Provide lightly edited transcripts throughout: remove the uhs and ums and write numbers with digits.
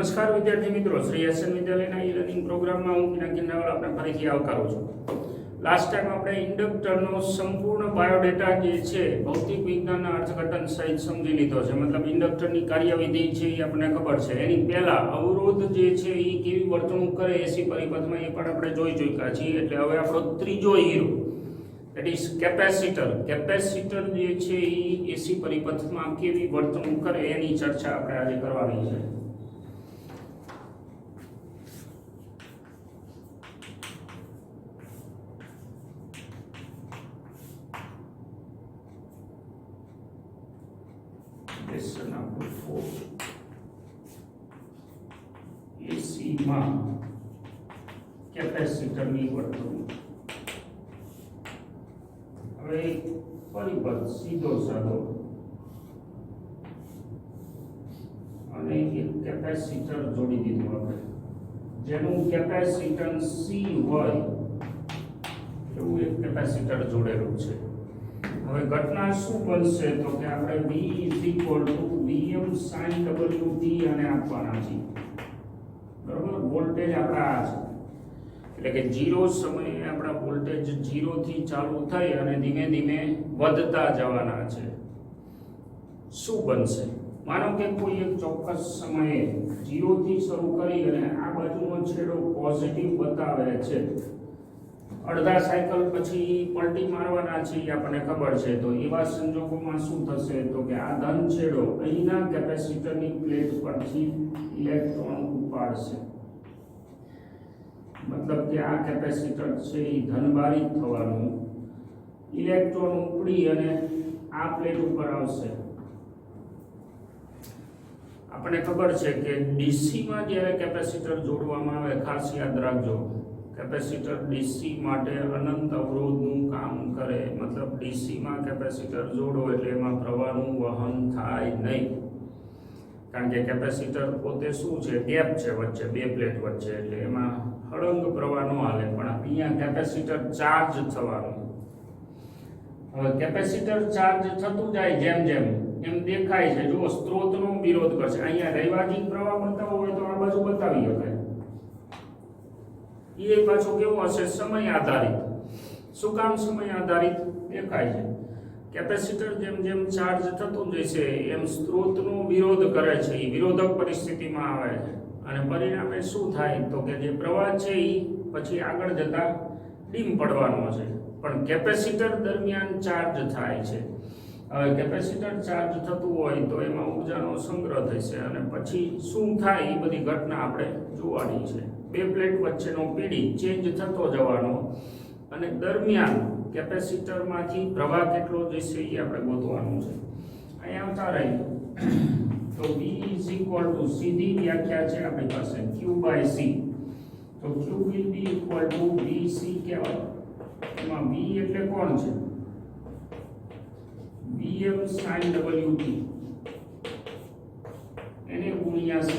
નમસ્કાર વિદ્યાર્થી મિત્રો, શ્રી એસએન વિદ્યાલયના ઈ લર્નિંગ પ્રોગ્રામમાં હું પિનાકિન રાવલ આપને ફરીથી આવકારું છું. લાસ્ટ ટાઈમ આપણે ઇન્ડક્ટરનો સંપૂર્ણ બાયોડેટા જે છે ભૌતિક વિજ્ઞાનના અર્થઘટન સહિત સમજી લીધો છે. મતલબ ઇન્ડક્ટરની કાર્યવિધિ છે એ આપણને ખબર છે. એની પહેલા અવરોધ જે છે એ કેવી વર્તણૂક કરે એસી પરિપથમાં એ પણ આપણે જોઈ ચૂક્યા છીએ. એટલે હવે આપણો ત્રીજો hero that is capacitor. Capacitor જે છે એ એસી પરિપથમાં કેવી વર્તણૂક કરે એની ચર્ચા આપણે આજે કરવાની છે. Lesson number 4. AC માં કેપેસિટરની વર્તણૂક. હવે પરિપથ સીધો સાધો અને એક કેપેસિટર જોડી દીધું આપણે, જેનું કેપેસિટન્સ C હોય એવું એક કેપેસિટર જોડેલું છે. હવે ઘટના શું બનશે તો કે આપણે V Vm sin wt અને આપવાના છે. બરાબર, વોલ્ટેજ આપણા આ છે એટલે કે 0 સમયે આપણા વોલ્ટેજ 0 થી ચાલુ થઈ અને ધીમે ધીમે વધતા જવાના છે. શું બનશે? માનો કે કોઈ એક ચોક્કસ સમયે 0 થી શરૂ કરી અને આ બાજુનો છેડો પોઝિટિવ બતાવે છે. અડધા સાયકલ પછી પલટી મારવાના છે એ આપણને ખબર છે. તો એવા સંજોગોમાં શું થશે તો કે આ ધન છેડો અહીંના કેપેસિટરની પ્લેટ પરથી ઇલેક્ટ્રોન ઉપાડશે. મતલબ કે આ કેપેસિટર છે એ ધનભારિત થવાનું, ઇલેક્ટ્રોન ઉપડી અને આ પ્લેટ ઉપર આવશે. આપણને ખબર છે કે ડીસીમાં જ્યારે કેપેસિટર જોડવામાં આવે, ખાસ યાદ રાખજો, કેપેસિટર ડીસી માટે અનંત અવરોધનું કામ કરે. મતલબ ડીસીમાં કેપેસિટર જોડો એટલે એમાં પ્રવાહનું વહન થાય નહીં, કારણ કે કેપેસિટર પોતે શું છે, ગેપ છે વચ્ચે, બે પ્લેટ વચ્ચે, એટલે એમાં હળંગ પ્રવાહ ન હાલે. પણ અહીંયા કેપેસિટર ચાર્જ થવાનું. હવે કેપેસિટર ચાર્જ થતું જાય જેમ જેમ એમ દેખાય છે. જો સ્ત્રોતનો વિરોધ કરશે. અહીંયા રૈવાજિક પ્રવાહ બતાવવો હોય તો આ બાજુ બતાવી શકાય. એ પાછો કેવો હશે? સમય આધારિત. શું કામ સમય આધારિત? દેખાય છે કેપેસિટર જેમ જેમ ચાર્જ થતું જશે એમ સ્ત્રોતનો વિરોધ કરે છે. એ વિરોધક પરિસ્થિતિમાં આવે છે અને પરિણામે શું થાય તો કે જે પ્રવાહ છે એ પછી આગળ જતા ડીમ પડવાનો છે. પણ કેપેસિટર દરમિયાન ચાર્જ થાય છે. હવે કેપેસિટર ચાર્જ થતું હોય તો એમાં ઊર્જાનો સંગ્રહ થશે અને પછી શું થાય એ બધી ઘટના આપણે જોવાની છે. બે પ્લેટ વચ્ચેનો પીડી ચેન્જ થતો જવાનો અને દરમિયાન કેપેસિટરમાંથી પ્રવાહ કેટલો જશે એ આપણે ગોતવાનું છે. અહીંયા આવતા રહી તો V સીધી વ્યાખ્યા છે આપણી પાસે Q/C. તો Q will be equal to VC કહેવાય. એમાં V એટલે કોણ છે? Vm sin wt એને ગુણ્યા C.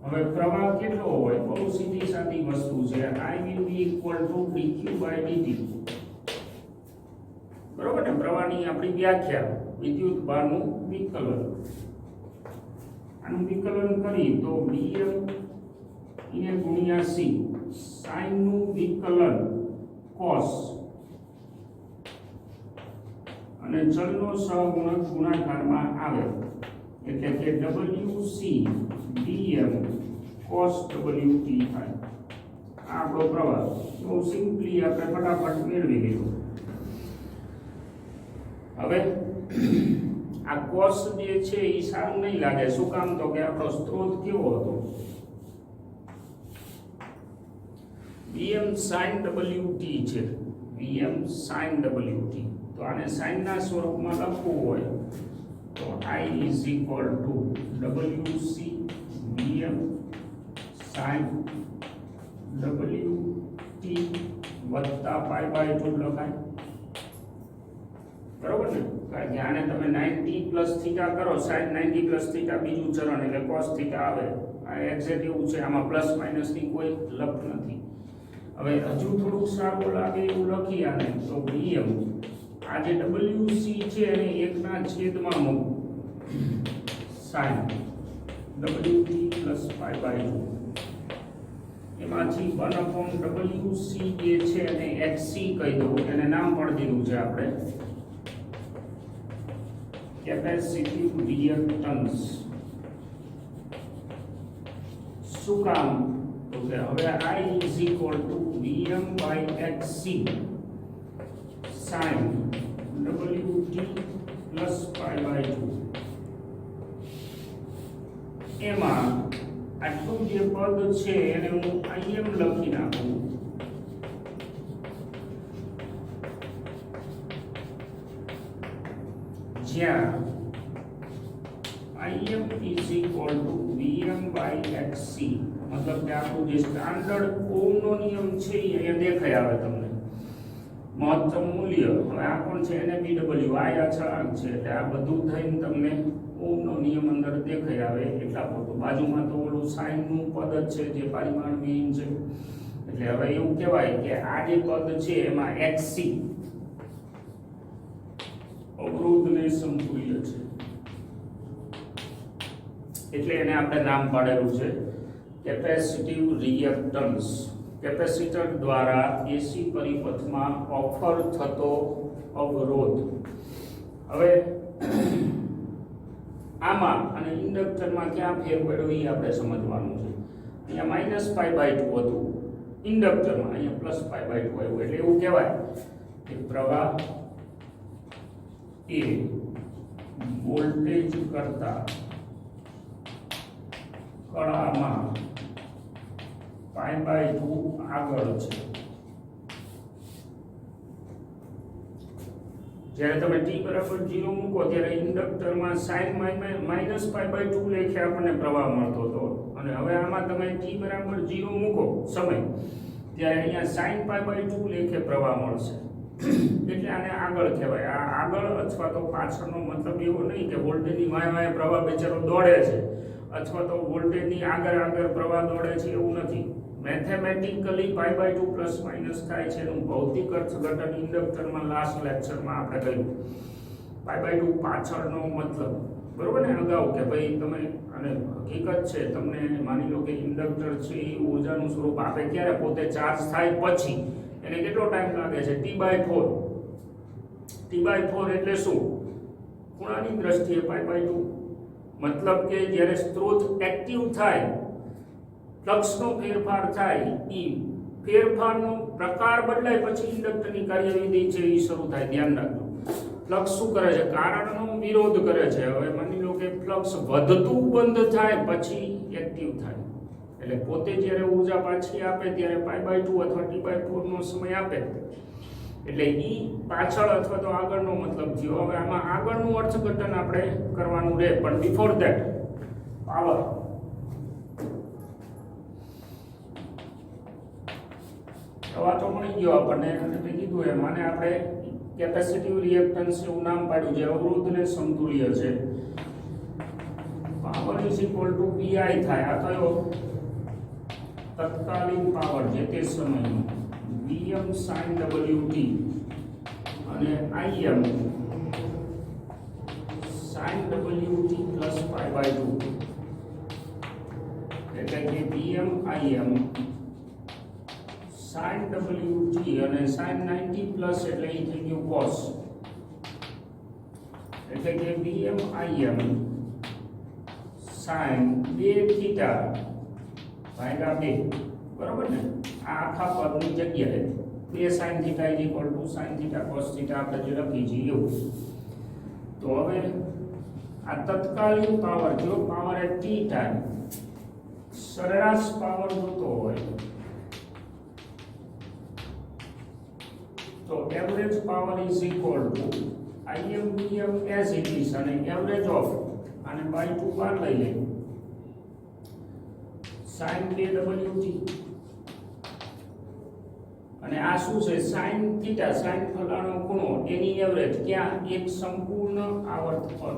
હવે પ્રવાહ કેટલો હોય? બહુ સીધી સાદી વસ્તુ છે. I will be equal to dq/dt. બરોબર ને? પ્રવાહની આપણી વ્યાખ્યા વિદ્યુત ભારનું વિકલન. આનું વિકલન કરી તો Vm એને ગુણ્યા C, sin નું વિકલન cos અને ચલનો સહગુણક ગુણાકારમાં આવે એટલે કે WC Vm cos wt થાય. આ આપણો પ્રવાહ બહુ સિમ્પલી આપણે ફટાફટ મેળવી લીધું. હવે આ cos જે છે એ સારું નહીં લાગે. શું કામ તો કે આપણો સ્ત્રોત કેવો હતો? Vm sin wt છે. Vm sin wt. તો આને sin ના સ્વરૂપમાં લખવું હોય તો I is equal to WC Vm sin wt વત્તા π/2 લખાય. બરોબર ને? કારણ કે આને તમે 90 પ્લસ થીટા કરો, sin 90 પ્લસ થીટા બીજું ચરણ એટલે cos થીટા આવે. આ એક્ઝેક્ટ એવું છે, આમાં પ્લસ માઇનસ ની કોઈ લપ નથી. હવે હજુ થોડુંક સારું લાગે એવું લખી આને તો Vm આ જે WC છે એને 1/2 sin wt plus pi by 2 એમાંથી 1/wc જે છે એને xc કહી દઉં, એને નામ પણ દીધું છે આપણે કેપેસિટિવ રિએક્ટન્સ. શું કામ? તો કે હવે I is equal to Vm by xc sin wt plus pi by 2. એમાં આટલું જે પદ છે એને હું Im લખી નાખું, જ્યાં Im is equal to Vm by xc. मतलब કે આપણું જે સ્ટાન્ડર્ડ ઓહમનો નિયમ છે એ અહીંયા દેખાય આવે તમને મહત્તમ મૂલ્ય. હવે આ કોણ છે? એને BW આ અચળાંક છે એટલે આ બધું થઈને તમને ઓહમનો નિયમ અંદર દેખાય આવે એટલા પૂરતું. બાજુમાં તો ઓલું સાઇન નું પદ જ છે જે પરિમાણ વિહીન છે, એટલે હવે એવું કહેવાય કે આ જે પદ છે એમાં xc અવરોધને સમતુલ્ય છે, એટલે એને આપણે નામ પાડેલું છે કેપેસિટિવ રિએક્ટન્સ. કેપેસિટર દ્વારા એસી પરિપથમાં ઓફર થતો અવરોધ. હવે આમાં અને ઇન્ડક્ટરમાં ક્યાં ફેર પડ્યો એ આપણે સમજવાનું છે. અહીંયા -π/2 હતું ઇન્ડક્ટરમાં, અહીંયા +π/2 આવ્યું, એટલે એવું કહેવાય કે પ્રવાહ એ વોલ્ટેજ કરતા કળામાં π/2 આગળ છે. જ્યારે તમે t બરાબર 0 મૂકો ત્યારે ઇન્ડક્ટરમાં sin -π/2 લેખે આપણને પ્રવાહ મળતો હતો, અને હવે આમાં તમે t બરાબર 0 મૂકો સમય ત્યારે અહીંયા sin π/2 લેખે પ્રવાહ મળશે, એટલે આને આગળ કહેવાય. આ આગળ અથવા તો પાછળનો મતલબ એવો નહીં કે વોલ્ટેજની વાય પ્રવાહ બેચારો દોડે છે અથવા તો વોલ્ટેજની આગળ પ્રવાહ દોડે છે, એવું નથી. મેથેમેટિકલી π/2 પ્લસ માઇનસ થાય છે એનું ભૌતિક અર્થઘટન ઇન્ડક્ટરમાં લાસ્ટ લેક્ચરમાં આપણે કહ્યું. π/2 પાછળનો મતલબ, બરોબર ને? અગાઉ કે ભાઈ તમે, અને હકીકત છે, તમને માની લો કે ઇન્ડક્ટર છે એ ઊર્જાનું સ્વરૂપ આપે ક્યારે? પોતે ચાર્જ થાય પછી. એને કેટલો ટાઈમ લાગે છે? t/4. t/4 એટલે શું? ખૂણાની દ્રષ્ટિએ π/2. મતલબ કે જ્યારે સ્ત્રોત એક્ટિવ થાય, ફ્લક્સનો ફેરફાર થાય, એ ફેરફારનો પ્રકાર બદલાય પછી ઇન્ડક્ટરની કાર્યવિધિ છે એ શરૂ થાય. ધ્યાન રાખજો, ફ્લક્સ શું કરે છે? કારણનો વિરોધ કરે છે. હવે માની લો કે ફ્લક્સ વધતું બંધ થાય પછી એક્ટિવ થાય, એટલે પોતે જ્યારે ઊર્જા પાછી આપે ત્યારે π/2 અથવા t/4 નો સમય આપે, એટલે ઈ પાછળ અથવા તો આગળનો મતલબ થયો. હવે આમાં આગળનું અર્થઘટન આપણે કરવાનું રહે, પણ બિફોર ધેટ પાવર. વાતો મળી ગયો આપણને, અને મેં કીધું એમ આને આપણે કેપેસિટિવ રિએક્ટન્સ એવું નામ પાડ્યું છે, અવરોધને સમતુલ્ય છે. Power is equal to PI થાય. આ કયો? તત્કાલીન પાવર જે તે સમયનો, Vm sin wt અને Im sin wt plus π/2, એટલે કે Vm Im sin wt અને sin 90 પ્લસ એટલે એ થઈ ગયું cos, એટલે કે Vm Im sin 2θ/2, બરાબર ને? આ આખા પદની જગ્યાએ 2 sin θ = sin θ cos θ આપણે જે લખી છે એવું. તો હવે આ તત્કાલીન પાવર, જો પાવર એ t ટાઈમ સરેરાશ પાવર જોતો હોય તો average power is equal to Im Vm as it is, અને એવરેજ ઓફ આને બાય 2 બાર લઈ લે sin kWt, અને આ શું છે? sin θ, sin ફલાણો ખૂણો, એની એવરેજ ક્યાં? એક સંપૂર્ણ આવર્ત પર.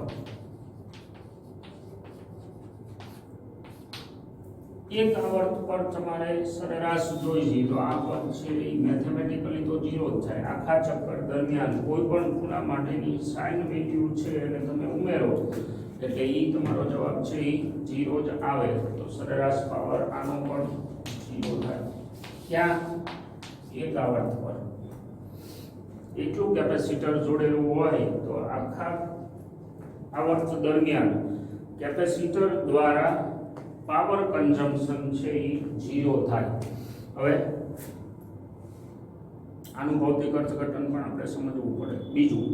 એક આવર્ત પર તમારે સરેરાશ જોઈશે, તો આ પદ છે એ મેથેમેટિકલી તો 0 જ થાય. આખા ચક્કર દરમિયાન કોઈ પણ ખૂણા માટેની સાઇન વેલ્યુ છે અને તમે ઉમેરો એટલે ઈ તમારો જવાબ છે ઈ 0 જ આવે. તો સરેરાશ પાવર આનો પણ 0 થાય. ક્યાં? એક આવર્ત પર. એટલું કેપેસિટર જોડેલું હોય તો આખા આવર્ત દરમિયાન કેપેસિટર દ્વારા પાવર કન્ઝમ્પશન છે એ 0 થાય. હવે આનું ભૌતિક અર્થઘટન પણ આપણે સમજવું પડે. બીજું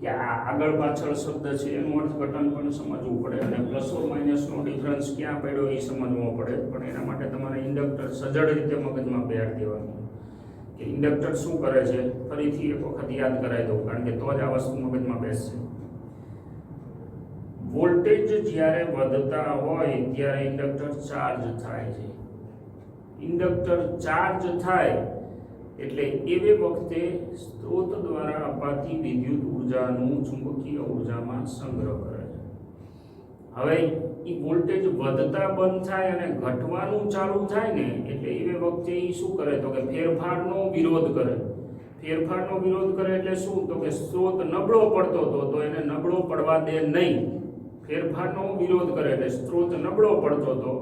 કે આ આગળ પાછળ શબ્દ છે એનું અર્થઘટન પણ સમજવું પડે અને પ્લસ ઓર માઇનસનો ડિફરન્સ ક્યાં પડ્યો એ સમજવો પડે. પણ એના માટે તમારે ઇન્ડક્ટર સજળ રીતે મગજમાં બેહાડી દેવાનું કે ઇન્ડક્ટર શું કરે છે. ફરીથી એક વખત યાદ કરાવી દઉં કારણ કે તો જ આ વસ્તુ મગજમાં બેસશે. વોલ્ટેજ જ્યારે વધતા હોય ત્યારે ઇન્ડક્ટર ચાર્જ થાય છે. ઇન્ડક્ટર ચાર્જ થાય એટલે એવે વખતે સ્ત્રોત દ્વારા અપાતી વિદ્યુત ઉર્જાનું ચુંબકીય ઉર્જામાં સંગ્રહ કરે છે. હવે એ વોલ્ટેજ વધતા બંધ થાય અને ઘટવાનું ચાલુ થાય ને એટલે એવે વખતે એ શું કરે તો કે ફેરફારનો વિરોધ કરે. ફેરફારનો વિરોધ કરે એટલે શું તો કે સ્ત્રોત નબળો પડતો હતો તો એને નબળો પડવા દે નહીં. ફેરફારનો વિરોધ કરે એટલે સ્ત્રોત નબળો પડતો હતો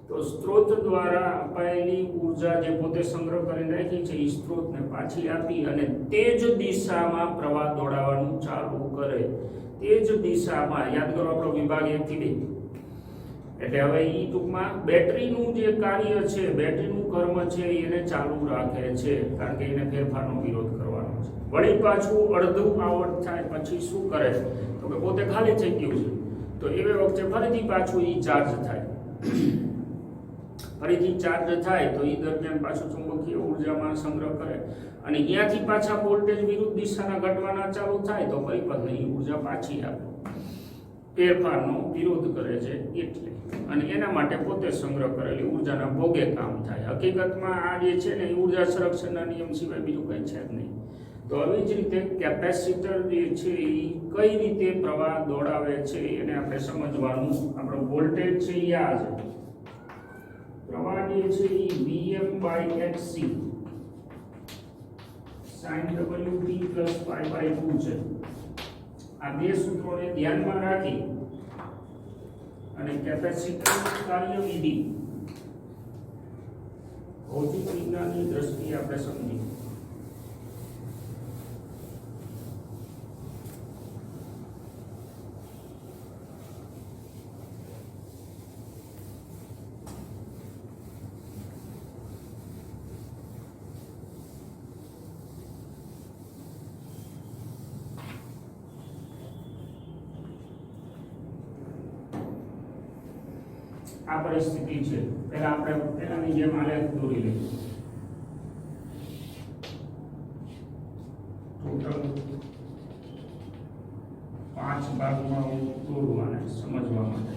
તો સ્ત્રોત દ્વારા અપાયેલી ઉર્જા જે પોતે સંગ્રહ કરીને રાખી છે એ સ્ત્રોતને પાછી આપી અને તે જ દિશામાં પ્રવાહ દોડાવવાનું ચાલુ કરે. તે જ દિશામાં યાદ કરો આપણો વિભાગ 1 થી 2. એટલે હવે એ ટૂંકમાં બેટરીનું જે કાર્ય છે, બેટરીનું કર્મ છે એને ચાલુ રાખે છે કારણ કે એને ફેરફારનો વિરોધ કરવાનો છે. વળી પાછું અડધું આવર્ત થાય પછી શું કરે તો કે પોતે ખાલી થઈ ગયું છે તો એવે વખતે ફરીથી પાછું એ ચાર્જ થાય. ફરીથી ચાર્જ થાય તો એ દરમિયાન પાછું ચુંબકીય ઉર્જામાં સંગ્રહ કરે અને ત્યાંથી પાછા વોલ્ટેજ વિરુદ્ધ દિશાના ઘટવાના ચાલુ થાય તો પરિપથની ઉર્જા પાછી આપે. ફેરફારનો વિરોધ કરે છે એટલે અને એના માટે પોતે સંગ્રહ કરેલી ઉર્જાના ભોગે કામ થાય. હકીકતમાં આ જે છે ને એ ઉર્જા સંરક્ષણના નિયમ સિવાય બીજું કંઈ છે જ નહીં. તો આવી જ રીતે કેપેસિટર જે છે એ કઈ રીતે પ્રવાહ દોડાવે છે એને આપણે સમજવાનું. આપણો વોલ્ટેજ છે એ આ છે. પ્રવાહ જે છે એ Vm/hc sin wt + π/2 છે. આ બે સૂત્રોને ધ્યાનમાં રાખી અને કેપેસિટર કાર્યવિધિ ભૌતિક વિજ્ઞાનની દ્રષ્ટિએ આપણે સમજીએ. આ પરિસ્થિતિ છે. પહેલા આપણે પહેલાની જેમ આલેખ દોરી લઈએ. ટોટલ 5 ભાગમાં દોરવાના સમજવા માટે.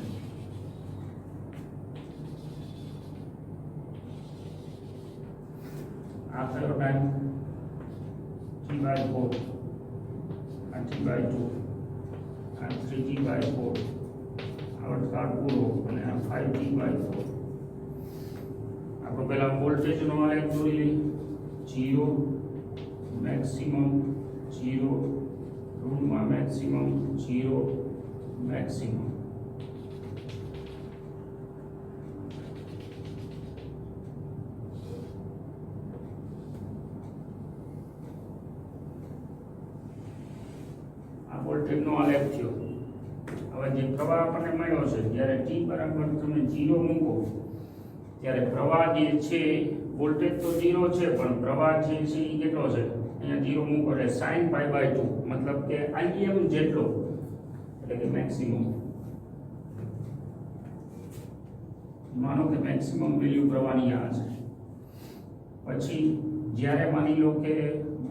આ કયો ટાઈમ T/4, આ T/2, આ 3T/4 આવર્તકાળ પૂરો અને આ 5T/4. આપણે પહેલા વોલ્ટેજનો આલેખ દોરી લઈએ. 0 મેક્સિમમ 0 ઋણમાં મેક્સિમમ 0 મેક્સિમમ. આ વોલ્ટેજનો આલેખ થયો. હવે જે પ્રવાહ આપણને મળ્યો છે જ્યારે t બરાબર તમે 0 મૂકો ત્યારે પ્રવાહ જે છે વોલ્ટેજ તો 0 છે પણ પ્રવાહ જે છે એ કેટલો છે અહીંયા 0 મૂકો એટલે sin π/2 મતલબ કે Im જેટલો એટલે કે મેક્સિમમ. માનો કે મેક્સિમમ વેલ્યુ પ્રવાહની આ છે. પછી જ્યારે માની લો કે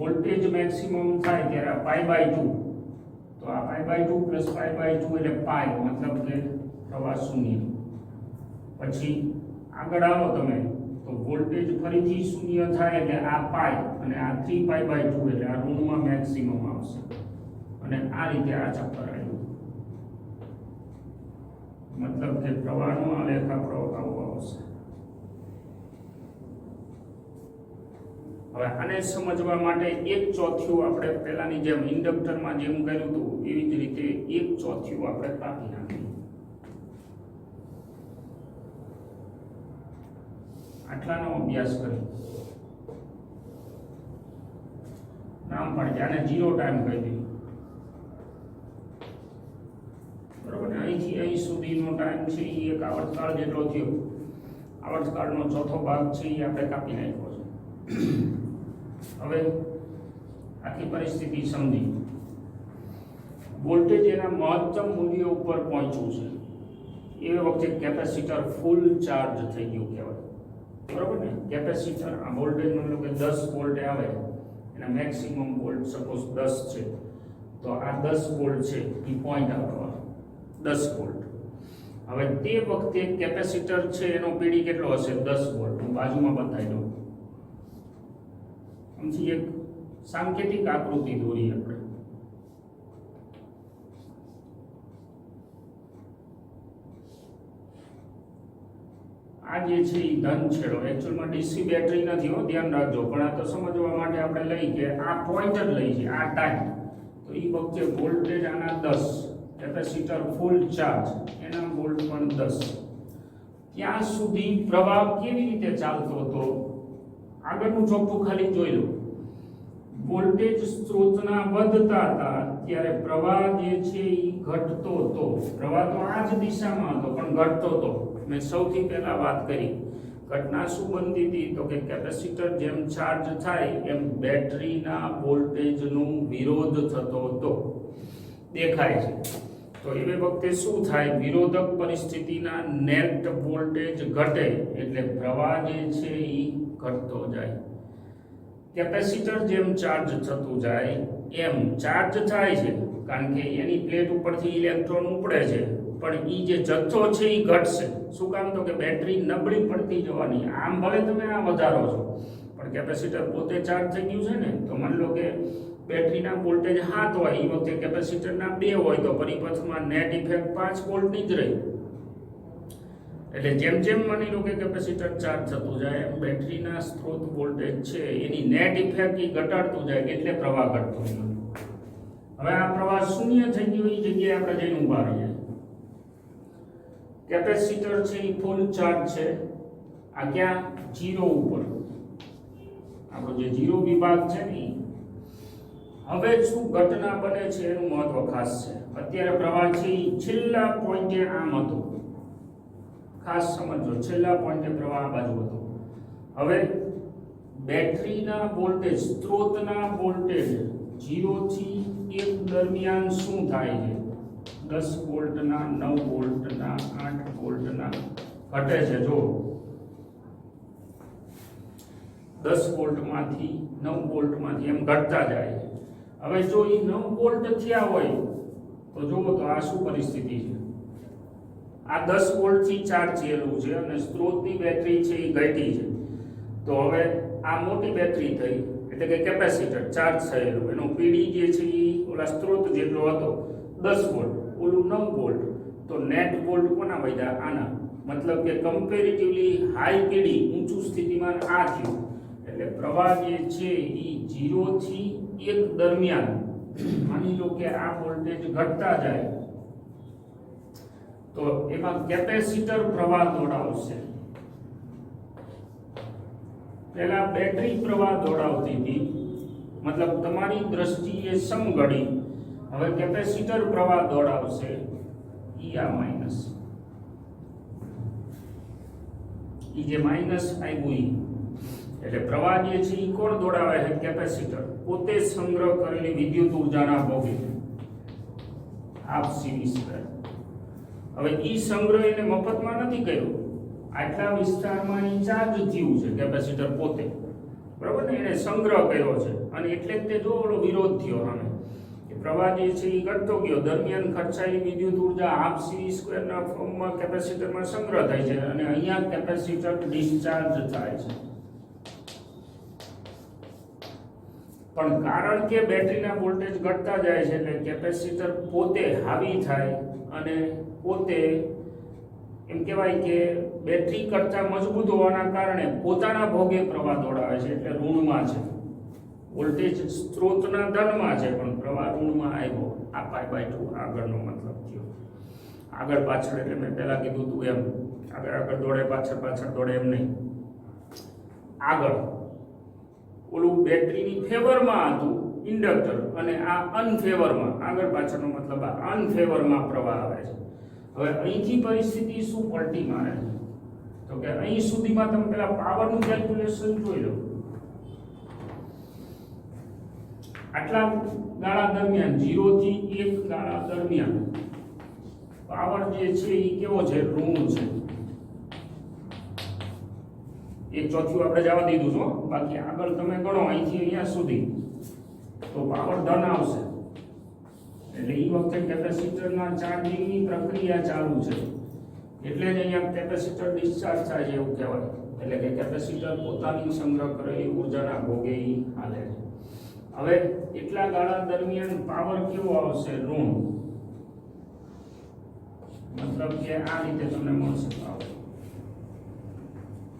વોલ્ટેજ મેક્સિમમ થાય ત્યારે π/2 તો આ π/2 + π/2 એટલે પાઈ મતલબ કે પ્રવાહ શૂન્ય. પછી આગળ આવો તમે તો વોલ્ટેજ ફરીથી શૂન્ય થાય એટલે આ પાઈ અને આ 3π/2 એટલે આ ઋણમાં મેક્સિમમ આવશે અને આ રીતે આ ચક્કર આવ્યું. મતલબ કે પ્રવાહનો આલેખ આપણો આવો આવશે. હવે આને સમજવા માટે 1/4 આપણે પહેલાની જેમ ઇન્ડક્ટરમાં જેમ કર્યું હતું એવી જ રીતે 1/4 આપણે કાપી નાખીએ. આટલાનો અભ્યાસ કરી નામ પાડી આને 0 ટાઈમ કહી દઈએ. બરોબર ને? અહીંથી અહીં સુધીનો ટાઈમ છે એ એક આવર્તકાળ જેટલો થયો. આવર્તકાળનો ચોથો ભાગ છે એ આપણે કાપી નાખ્યો છે. હવે આખી પરિસ્થિતિ સમજી. વોલ્ટેજ એના મહત્તમ મૂલ્ય ઉપર પહોંચ્યું છે એ વખતે કેપેસિટર ફૂલ ચાર્જ થઈ ગયું કહેવાય. બરોબર ને? કેપેસિટર આ વોલ્ટેજ માનો કે 10 વોલ્ટ આવે, એના મેક્સિમમ વોલ્ટ સપોઝ 10 છે, તો આ 10 વોલ્ટ છે એ પોઈન્ટ આવવાનો 10 વોલ્ટ. હવે તે વખતે કેપેસિટર છે એનો પીડી કેટલો હશે? 10 વોલ્ટ. હું બાજુમાં બતાવી દઉં. આમથી એક સાંકેતિક આકૃતિ દોરી આપણે. આ જે છે એ ધન છેડો એકચ્યુઅલમાં ડીસી બેટરી નથી હો, ધ્યાન રાખજો. પણ આ તો સમજવા માટે આપણે લઈ કે આ પોઈન્ટ જ લઈ છે, આ ટાઈમ. તો એ વખતે વોલ્ટેજ આના 10, કેપેસિટર ફૂલ ચાર્જ, એના વોલ્ટ પણ 10. ત્યાં સુધી પ્રવાહ કેવી રીતે ચાલતો હતો આગળનું ચોખ્ખું ખાલી જોઈ લો. વોલ્ટેજ સ્ત્રોતના વધતા હતા ત્યારે પ્રવાહ જે છે એ ઘટતો હતો. પ્રવાહ તો આ જ દિશામાં હતો પણ ઘટતો હતો. મેં સૌથી પહેલા વાત કરી ઘટના શું બનતી હતી તો કે કેપેસિટર જેમ ચાર્જ થાય એમ બેટરીના વોલ્ટેજનો વિરોધ થતો હતો, દેખાય છે. તો એવી વખતે શું થાય? વિરોધક પરિસ્થિતિના નેટ વોલ્ટેજ ઘટે એટલે પ્રવાહ જે છે એ ઘટતો જાય. કેપેસિટર જેમ ચાર્જ થતું જાય એમ ચાર્જ થાય છે, કારણ કે એની પ્લેટ ઉપરથી ઇલેક્ટ્રોન ઉપડે છે, પણ એ જે જથ્થો છે એ ઘટશે. શું કામ? તો કે બેટરી નબળી પડતી જવાની. આમ ભલે તમે આ વધારો છો પણ કેપેસિટર પોતે ચાર્જ થઈ ગયું છે ને. તો માની લો કે બેટરીના વોલ્ટેજ 7 હોય, એ વખતે કેપેસિટરના 2 હોય, તો પરિપથમાં નેટ ઇફેક્ટ 5 વોલ્ટની જ રહી. એટલે જેમ જેમ માની લો કે કેપેસિટર ચાર્જ થતું જાય એમ બેટરીના સ્ત્રોત વોલ્ટેજ છે એની નેટ ઇફેક્ટ એ ઘટાડતું જાય એટલે પ્રવાહ ઘટતો જાય. હવે આ પ્રવાહ શૂન્ય થઈ ગયો એ જગ્યાએ આપણે જઈને ઊભા રહીએ. કેપેસિટર છે એ ફૂલ ચાર્જ છે. આ ક્યાં? 0 ઉપર. આપણો જે 0 વિભાગ છે ને. હવે શું ઘટના બને છે એનું મહત્વ ખાસ છે. અત્યારે પ્રવાહ છે એ છેલ્લા પોઈન્ટે આમ હતો, ખાસ સમજો. છેલ્લા પોઈન્ટે પ્રવાહ આ બાજુ હતો. હવે બેટરીના વોલ્ટેજ, સ્ત્રોતના વોલ્ટેજ 0 થી 1 દરમિયાન શું થાય છે? 10 વોલ્ટના, 9 વોલ્ટના, 8 વોલ્ટના ઘટે છે. જો 10 વોલ્ટમાંથી 9 વોલ્ટમાંથી એમ ઘટતા જાય છે. હવે જો એ 9 વોલ્ટ થયા હોય તો જુઓ તો આ શું પરિસ્થિતિ છે? આ 10 વોલ્ટથી ચાર્જ થયેલું છે અને સ્ત્રોતની બેટરી છે એ ઘટી છે. તો હવે આ મોટી બેટરી થઈ એટલે કે કેપેસિટર ચાર્જ થયેલું, એનો પીડી જે છે એ ઓલા સ્ત્રોત જેટલો હતો 10 વોલ્ટ, ઓલું 9 વોલ્ટ. તો નેટ વોલ્ટ કોના વધ્યા? આના. મતલબ કે કમ્પેરેટિવલી હાઈ પીડી, ઊંચું સ્થિતિમાન આ થયું. એટલે પ્રવાહ જે છે એ 0 થી 1 દરમિયાન માની લો કે આ વોલ્ટેજ ઘટતા જાય તો એમાં કેપેસિટર પ્રવાહ દોડાવશે. પહેલા બેટરી પ્રવાહ દોડાવતી હતી, મતલબ તમારી દ્રષ્ટિએ સમઘડી. હવે કેપેસિટર પ્રવાહ દોડાવશે. ઈ આ માઈનસ, ઈ જે માઈનસ આવ્યું એટલે પ્રવાહ જે છે એ કોણ દોડાવે છે? કેપેસિટર. પોતે સંગ્રહ કરેલી વિદ્યુત ઉર્જાના ભોગે હાફ સીવી સ્ક્વેર. હવે ઈ સંગ્રહ એને મફતમાં નથી કર્યો. આટલા વિસ્તારમાં ઈ ચાર્જ થયું છે કેપેસિટર પોતે, બરાબર ને? એને સંગ્રહ કર્યો છે અને એટલે જ તે જો ઓલો વિરોધ થયો સામે. પ્રવાહ જે છે એ ઘટતો ગયો. દરમિયાન ખર્ચાયેલી વિદ્યુત ઉર્જા હાફ સીવી સ્ક્વેરના ફોર્મમાં કેપેસિટરમાં સંગ્રહ થાય છે અને અહીંયા કેપેસિટર ડિસ્ચાર્જ થાય છે. પણ કારણ કે બેટરીના વોલ્ટેજ ઘટતા જાય છે એટલે કેપેસિટર પોતે હાવી થાય અને પોતે એમ કહેવાય કે બેટરી કરતાં મજબૂત હોવાના કારણે પોતાના ભોગે પ્રવાહ દોડાવે છે, એટલે ઋણમાં છે. વોલ્ટેજ સ્ત્રોતના ધનમાં છે પણ પ્રવાહ ઋણમાં આવ્યો. આ π/2 આગળનો મતલબ થયો. આગળ પાછળ એટલે મેં પહેલા કીધું હતું એમ, આગળ દોડે પાછળ દોડે એમ નહીં. આગળ ઓલું બેટરીની ફેવરમાં હતું ઇન્ડક્ટર, અને આ અનફેવરમાં, આગળ પાછળનો મતલબ આ અનફેવરમાં પ્રવાહ આવે છે. હવે અહીંથી પરિસ્થિતિ શું પલટી મારે છે તો કે અહીં સુધીમાં તમે પેલા પાવરનું કેલ્ક્યુલેશન જોઈ લો. આટલા ગાળા દરમિયાન 0 થી 1 ગાળા દરમિયાન પાવર જે છે એ કેવો છે? ઋણ છે. 1/4 આપણે જવા દીધું છો, બાકી આગળ તમે ગણો અહીંથી અહીંયા સુધી તો પાવર ધન આવશે. એટલે એ વખતે કેપેસિટરના ચાર્જિંગની પ્રક્રિયા ચાલુ છે, એટલે જ અહીંયા કેપેસિટર ડિસ્ચાર્જ થાય છે એવું કહેવાય. એટલે કે કેપેસિટર પોતાની સંગ્રહ કરેલી ઉર્જાના ભોગે હાલે છે. હવે એટલા ગાળા દરમિયાન પાવર કેવો આવશે? ઋણ. મતલબ કે આ રીતે તમને મળશે પાવર.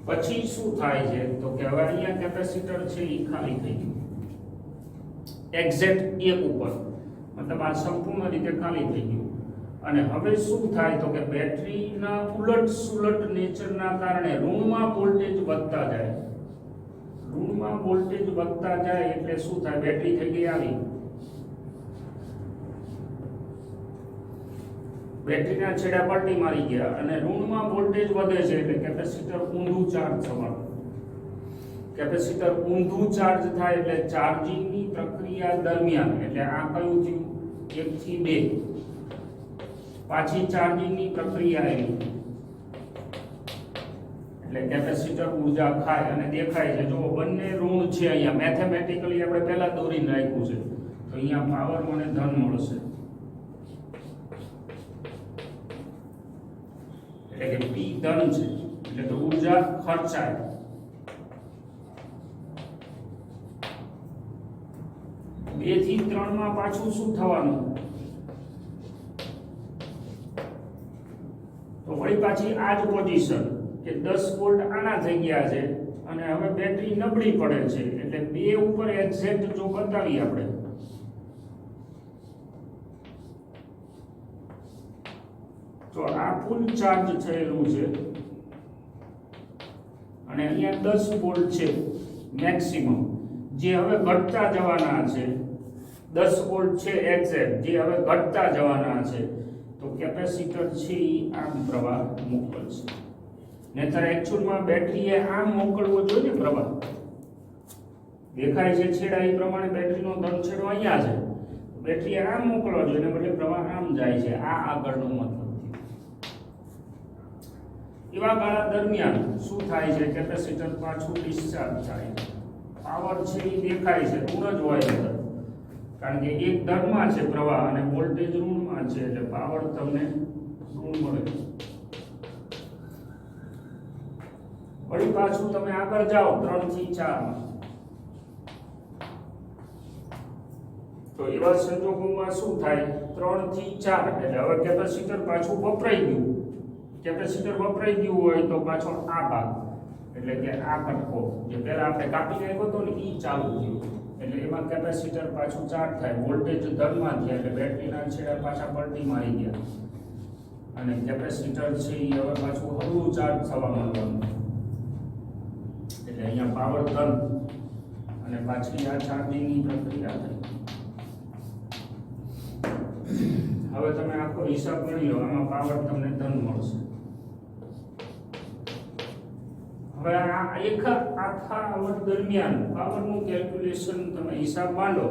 પછી શું થાય છે તો કે હવે અહીંયા કેપેસિટર છે એ ખાલી થઈ ગયું એક્ઝેક્ટ 1 ઉપર, મતલબ આ સંપૂર્ણ રીતે ખાલી થઈ ગયું. અને હવે શું થાય તો કે બેટરીના ઉલટ સુલટ નેચરના કારણે ઋણમાં વોલ્ટેજ વધતા જાય. ઋણમાં વોલ્ટેજ વધતા જાય એટલે શું થાય? બેટરી થઈ ગઈ આવી, બેટરીના છેડા પલટી મારી ગયા અને ઋણમાં વોલ્ટેજ વધે છે એટલે કેપેસિટર ઊંધું ચાર્જ થવાનું. કેપેસિટર ઊંધું ચાર્જ થાય એટલે ચાર્જિંગની પ્રક્રિયા દરમિયાન, એટલે આ કયું થયું? 1 થી 2, પાછી ચાર્જિંગની પ્રક્રિયા આવી એટલે કેપેસિટર ઊર્જા ખાય અને દેખાય છે. જો બંને ઋણ છે, અહીંયા મેથેમેટિકલી આપણે પહેલા દોરીને રાખ્યું છે, તો અહીંયા પાવર મને ધન મળશે. એટલે કે P ધન છે, એટલે કે ઊર્જા ખર્ચાય. બે થી 3 માં પાછું શું થવાનું? તો વળી પાછી આ જ પોઝિશન કે 10 વોલ્ટ આના થઈ ગયા છે અને હવે બેટરી નબળી પડે છે. એટલે 2 ઉપર એક્ઝેક્ટ જો બતાવી આપણે તો આ ફૂલ ચાર્જ થયેલું છે અને અહીંયા 10 વોલ્ટ છે મેક્સિમમ, જે હવે ઘટતા જવાના છે. 10 વોલ્ટ છે એક્ઝેક્ટ, જે હવે ઘટતા જવાના છે. તો કેપેસિટર છે એ આમ પ્રવાહ મોકલશે. નહીતર એકચ્યુઅલમાં બેટરીએ આમ મોકલવો જોઈએ ને પ્રવાહ. દેખાય છે છેડા એ પ્રમાણે બેટરીનો ધન છેડો અહીંયા છે, બેટરીએ આમ મોકલવા જોઈએ, બદલે પ્રવાહ આમ જાય છે. આ આગળનો મતલબ. એવા ગાળા દરમિયાન શું થાય છે? કેપેસિટર પાછું ડિસ્ચાર્જ થાય. પાવર છે એ દેખાય છે, ઋણ જ હોય અંદર, કારણ કે એક ધનમાં છે પ્રવાહ અને વોલ્ટેજ ઋણમાં છે, એટલે પાવર તમને ઋણ મળે. વળી પાછું તમે આગળ જાઓ 3 થી 4 માં, તો એવા સંજોગોમાં શું થાય? 3 થી 4 એટલે હવે કેપેસિટર પાછું વપરાઈ ગયું. કેપેસિટર વપરાઈ ગયું હોય તો પાછો આ ભાગ, એટલે કે આ કટકો જે પહેલા આપણે કાપી નાખ્યો હતો ને એ ચાલુ થયું. એટલે એમાં કેપેસિટર પાછું ચાર્જ થાય, વોલ્ટેજ ધનમાં થયા એટલે બેટરીના છેડા પાછા પલટી મારી ગયા અને કેપેસિટર છે એ હવે પાછું હળવું ચાર્જ થવા માંડવાનું. એટલે અહીંયા પાવર ધન અને પાછી આ ચાર્જિંગની પ્રક્રિયા થઈ. હવે તમે આખો હિસાબ ગણી લો, આમાં પાવર તમને ધન મળશે. હવે આ આખા આવર્ત દરમિયાન પાવરનું કેલ્ક્યુલેશન તમે હિસાબ માંડો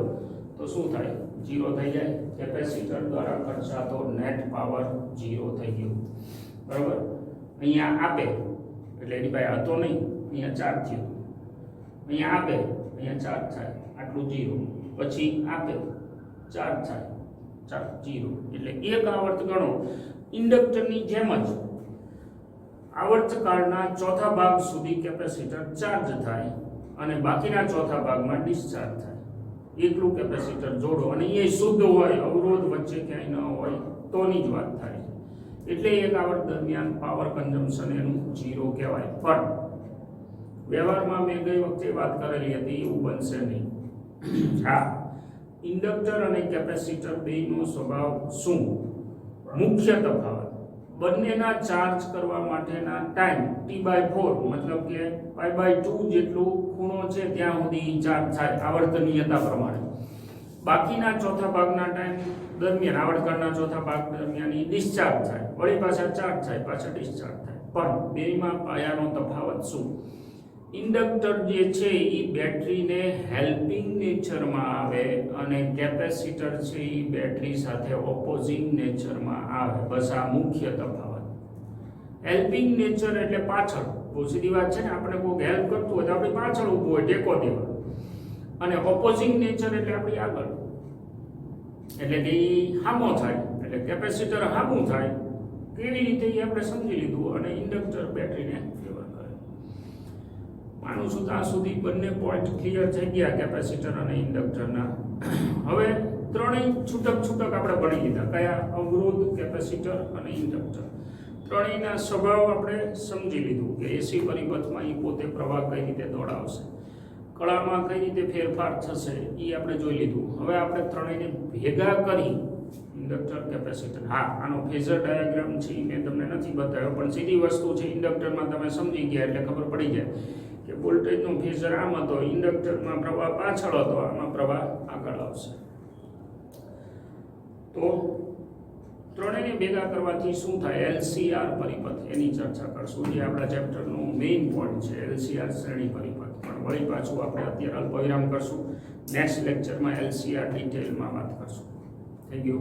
તો શું થાય? 0 થઈ જાય. કેપેસિટર દ્વારા ખર્ચાતો નેટ પાવર 0 થઈ ગયો. બરાબર? અહીંયા આપે એટલે એની પાસે હતો નહીં, અહીંયા ચાર્જ થયો. અહીંયા આપે, અહીંયા ચાર્જ થાય, આટલું 0. પછી આપે, ચાર્જ થાય, ચાર્જ 0. એટલે એક આવર્ત ગણો. ઇન્ડક્ટરની જેમ જ આવર્તકાળના ચોથા ભાગ સુધી કેપેસિટર ચાર્જ થાય અને બાકીના ચોથા ભાગમાં ડિસ્ચાર્જ થાય. એકલું કેપેસિટર જોડો અને એ શુદ્ધ હોય, અવરોધ વચ્ચે ક્યાંય ન હોય તોની જ વાત થાય. એટલે 1 આવર્ત દરમિયાન પાવર કન્ઝમ્પશન એનું 0 કહેવાય. પણ વ્યવહારમાં મેં ગઈ વખતે વાત કરેલી હતી એવું બનશે નહીં. હા, ઇન્ડક્ટર અને કેપેસિટર બેયનો સ્વભાવ શું? મુખ્ય તફાવત બંનેના ચાર્જ કરવા માટેના ટાઈમ T/4 મતલબ કે π/2 જેટલું ખૂણો છે ત્યાં સુધી ચાર્જ થાય આવર્તનીયતા પ્રમાણે. બાકીના ચોથા ભાગના ટાઈમ દરમિયાન આવર્તકાળના ચોથા ભાગ દરમિયાન ડિસ્ચાર્જ થાય, વળી પાછા ચાર્જ થાય, પાછા ડિસ્ચાર્જ થાય. પણ બેયમાં પાયાનો તફાવત શું? ઇન્ડક્ટર જે છે એ બેટરીને હેલ્પિંગ નેચરમાં આવે અને કેપેસિટર છે એ બેટરી સાથે ઓપોઝિંગ નેચરમાં આવે. બસ આ મુખ્ય તફાવત. હેલ્પિંગ નેચર એટલે પાછળ, બહુ સીધી વાત છે ને, આપણે કોઈ હેલ્પ કરતું હોય તો આપણી પાછળ ઊભું હોય, ટેકો દેવા. અને ઓપોઝિંગ નેચર એટલે આપણી આગળ, એટલે કે એ હામો થાય, એટલે કેપેસિટર હામું થાય. કેવી રીતે એ આપણે સમજી લીધું. અને ઇન્ડક્ટર બેટરીને ફેવર કરે. માનું છું ત્યાં સુધી બંને પોઈન્ટ ક્લિયર થઈ ગયા કેપેસિટર અને ઇન્ડક્ટરના. હવે ત્રણેય છૂટક છૂટક આપણે ભણી લીધા. કયા? અવરોધ, કેપેસિટર અને ઇન્ડક્ટર. ત્રણેયના સ્વભાવ આપણે સમજી લીધું કે એસી પરિપથમાં એ પોતે પ્રવાહ કઈ રીતે દોડાવશે, કળામાં કઈ રીતે ફેરફાર થશે એ આપણે જોઈ લીધું. હવે આપણે ત્રણેયને ભેગા કરી ઇન્ડક્ટર, કેપેસિટર. હા, આનો ફેઝર ડાયાગ્રામ છે એ મેં તમને નથી બતાવ્યો, પણ સીધી વસ્તુ છે. ઇન્ડક્ટરમાં તમે સમજી ગયા એટલે ખબર પડી જાય કે વોલ્ટેજનો ફેઝર આમ હતો, ઇન્ડક્ટરમાં પ્રવાહ પાછળ હતો, આમાં પ્રવાહ આગળ આવશે. તો ત્રણેયને ભેગા કરવાથી શું થાય? LCR પરિપથ, એની ચર્ચા કરશું, જે આપણા ચેપ્ટરનું મેઇન પોઈન્ટ છે. LCR શ્રેણી પરિપથ. પણ વળી પાછું આપણે અત્યારે અલ્પવિરામ કરશું. નેક્સ્ટ લેક્ચરમાં LCR ડિટેલમાં વાત કરશું. Thank you.